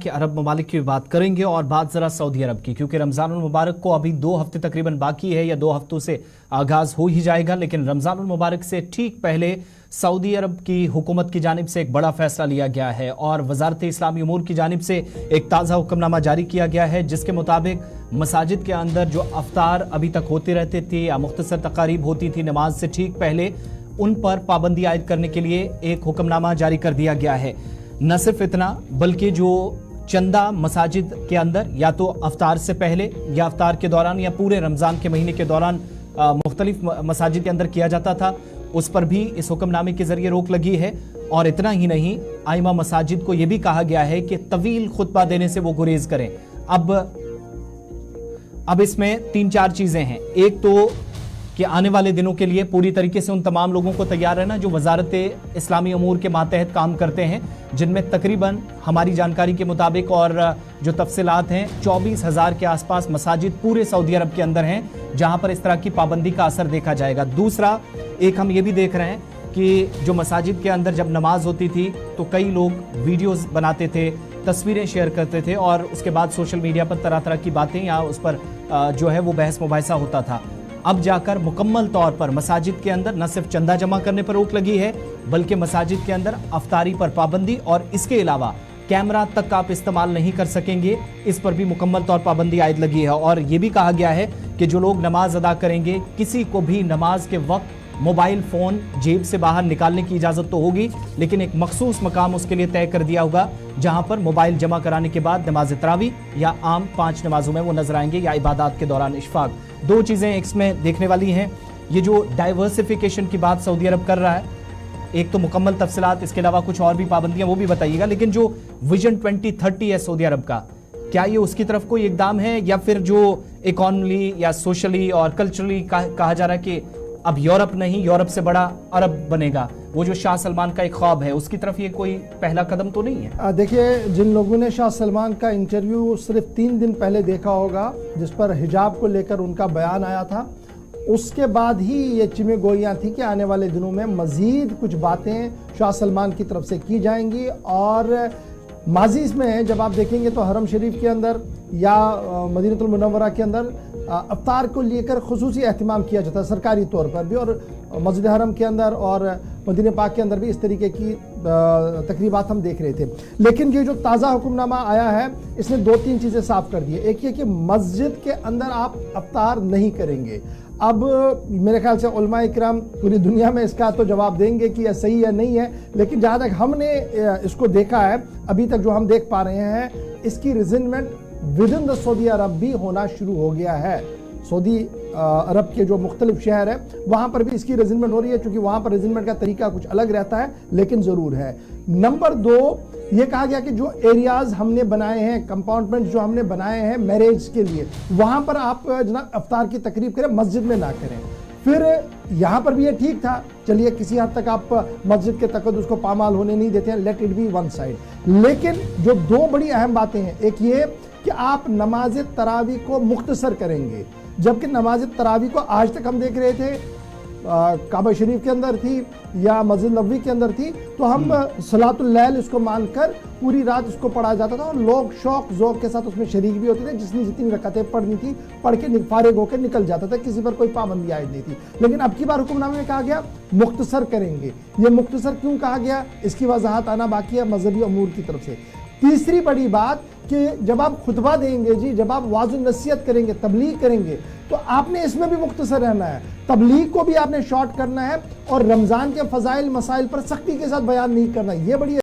کہ عرب ممالک کی بات کریں گے اور بات ذرا سعودی عرب کی، کیونکہ رمضان المبارک کو ابھی 2 ہفتے تقریباً باقی ہے یا 2 ہفتوں سے آغاز ہو ہی جائے گا، لیکن رمضان المبارک سے ٹھیک پہلے سعودی عرب کی حکومت کی جانب سے ایک بڑا فیصلہ لیا گیا ہے اور وزارت اسلامی امور کی جانب سے ایک تازہ حکم نامہ جاری کیا گیا ہے، جس کے مطابق مساجد کے اندر جو افطار ابھی تک ہوتے رہتے تھے یا مختصر تقاریب ہوتی تھی نماز سے ٹھیک پہلے، ان پر پابندی عائد کرنے کے لیے ایک حکم نامہ جاری کر دیا گیا ہے۔ نہ صرف اتنا بلکہ جو چندہ مساجد کے اندر یا تو افطار سے پہلے یا افطار کے دوران یا پورے رمضان کے مہینے کے دوران مختلف مساجد کے اندر کیا جاتا تھا، اس پر بھی اس حکم نامے کے ذریعے روک لگی ہے۔ اور اتنا ہی نہیں، ائمہ مساجد کو یہ بھی کہا گیا ہے کہ طویل خطبہ دینے سے وہ گریز کریں۔ اب اس میں 3-4 چیزیں ہیں۔ ایک تو کہ آنے والے دنوں کے لیے پوری طریقے سے ان تمام لوگوں کو تیار رہنا جو وزارت اسلامی امور کے ماتحت کام کرتے ہیں، جن میں تقریباً ہماری جانکاری کے مطابق اور جو تفصیلات ہیں 24,000 کے آس پاس مساجد پورے سعودی عرب کے اندر ہیں جہاں پر اس طرح کی پابندی کا اثر دیکھا جائے گا۔ دوسرا، ایک ہم یہ بھی دیکھ رہے ہیں کہ جو مساجد کے اندر جب نماز ہوتی تھی تو کئی لوگ ویڈیوز بناتے تھے، تصویریں شیئر کرتے تھے اور اس کے بعد سوشل میڈیا پر طرح طرح کی باتیں یا اس پر جو ہے وہ بحث مباحثہ ہوتا تھا۔ اب جا کر مکمل طور پر مساجد کے اندر نہ صرف چندہ جمع کرنے پر روک لگی ہے بلکہ مساجد کے اندر افطاری پر پابندی، اور اس کے علاوہ کیمرہ تک آپ استعمال نہیں کر سکیں گے، اس پر بھی مکمل طور پابندی عائد لگی ہے۔ اور یہ بھی کہا گیا ہے کہ جو لوگ نماز ادا کریں گے کسی کو بھی نماز کے وقت موبائل فون جیب سے باہر نکالنے کی اجازت تو ہوگی، لیکن ایک مخصوص مقام اس کے لیے طے کر دیا ہوگا جہاں پر موبائل جمع کرانے کے بعد نماز تراویح یا عام 5 نمازوں میں وہ نظر آئیں گے یا عبادات کے دوران اشفاق۔ 2 چیزیں اس میں دیکھنے والی ہیں۔ یہ جو ڈائیورسفیکیشن کی بات سعودی عرب کر رہا ہے، ایک تو مکمل تفصیلات، اس کے علاوہ کچھ اور بھی پابندیاں وہ بھی بتائیے گا، لیکن جو ویژن 2030 ہے سعودی عرب کا، کیا یہ اس کی طرف کوئی اقدام ہے یا پھر جو اکانومی یا سوشلی اور کلچرلی کہا جا رہا ہے کہ اب یورپ نہیں، یورپ سے بڑا عرب بنے گا، وہ جو شاہ سلمان کا ایک خواب ہے، اس کی طرف یہ کوئی پہلا قدم تو نہیں ہے؟ دیکھیے، جن لوگوں نے شاہ سلمان کا انٹرویو صرف 3 دن پہلے دیکھا ہوگا جس پر حجاب کو لے کر ان کا بیان آیا تھا، اس کے بعد ہی یہ چمے گوئیاں تھیں کہ آنے والے دنوں میں مزید کچھ باتیں شاہ سلمان کی طرف سے کی جائیں گی۔ اور ماضی اس میں جب آپ دیکھیں گے تو حرم شریف کے اندر یا مدینہ المنورہ کے اندر افطار کو لے کر خصوصی اہتمام کیا جاتا ہے سرکاری طور پر بھی، اور مسجد حرم کے اندر اور مدینہ پاک کے اندر بھی اس طریقے کی تقریبات ہم دیکھ رہے تھے۔ لیکن یہ جو تازہ حکم نامہ آیا ہے اس نے 2-3 چیزیں صاف کر دی ہے۔ ایک یہ کہ مسجد کے اندر آپ افطار نہیں کریں گے۔ اب میرے خیال سے علماء اکرام پوری دنیا میں اس کا تو جواب دیں گے کہ یہ صحیح ہے نہیں ہے، لیکن جہاں تک ہم نے اس کو دیکھا ہے ابھی تک جو ہم دیکھ پا رہے ہیں، اس کی ریزنمنٹ ودن دا سعودی عرب بھی ہونا شروع ہو گیا ہے۔ سعودی عرب کے جو مختلف شہر ہیں وہاں پر بھی اس کی ریزنمنٹ ہو رہی ہے، چونکہ وہاں پر ریزنمنٹ کا طریقہ کچھ الگ رہتا ہے لیکن ضرور ہے۔ نمبر 2، یہ کہا گیا کہ جو ایریاز ہم نے بنائے ہیں، کمپاؤنڈمنٹ جو ہم نے بنائے ہیں میریج کے لیے، وہاں پر آپ جناب افطار کی تقریب کریں، مسجد میں نہ کریں۔ پھر یہاں پر بھی یہ ٹھیک تھا، چلیے کسی حد تک آپ مسجد کے تقدس کو پامال ہونے نہیں دیتے ہیں، let it be one side. لیکن جو 2 بڑی اہم باتیں ہیں، ایک یہ کہ آپ نماز تراویح کو مختصر کریں گے، جبکہ نماز تراویح کو آج تک ہم دیکھ رہے تھے کعبہ شریف کے اندر تھی یا مسجد نبوی کے اندر تھی تو ہم صلاۃ اللیل اس کو مان کر پوری رات اس کو پڑھا جاتا تھا اور لوگ شوق ذوق کے ساتھ اس میں شریک بھی ہوتے تھے، جس نے جتنی رکعتیں پڑھنی تھی پڑھ کے فارغ ہو کے نکل جاتا تھا، کسی پر کوئی پابندی عائد نہیں تھی۔ لیکن اب کی بار حکم نامے میں کہا گیا مختصر کریں گے۔ یہ مختصر کیوں کہا گیا، اس کی وضاحت آنا باقی ہے مذہبی امور کی طرف سے۔ تیسری بڑی بات کہ جب آپ خطبہ دیں گے جب آپ واعظ و نصیحت کریں گے، تبلیغ کریں گے، تو آپ نے اس میں بھی مختصر رہنا ہے، تبلیغ کو بھی آپ نے شارٹ کرنا ہے اور رمضان کے فضائل مسائل پر سختی کے ساتھ بیان نہیں کرنا۔ یہ بڑی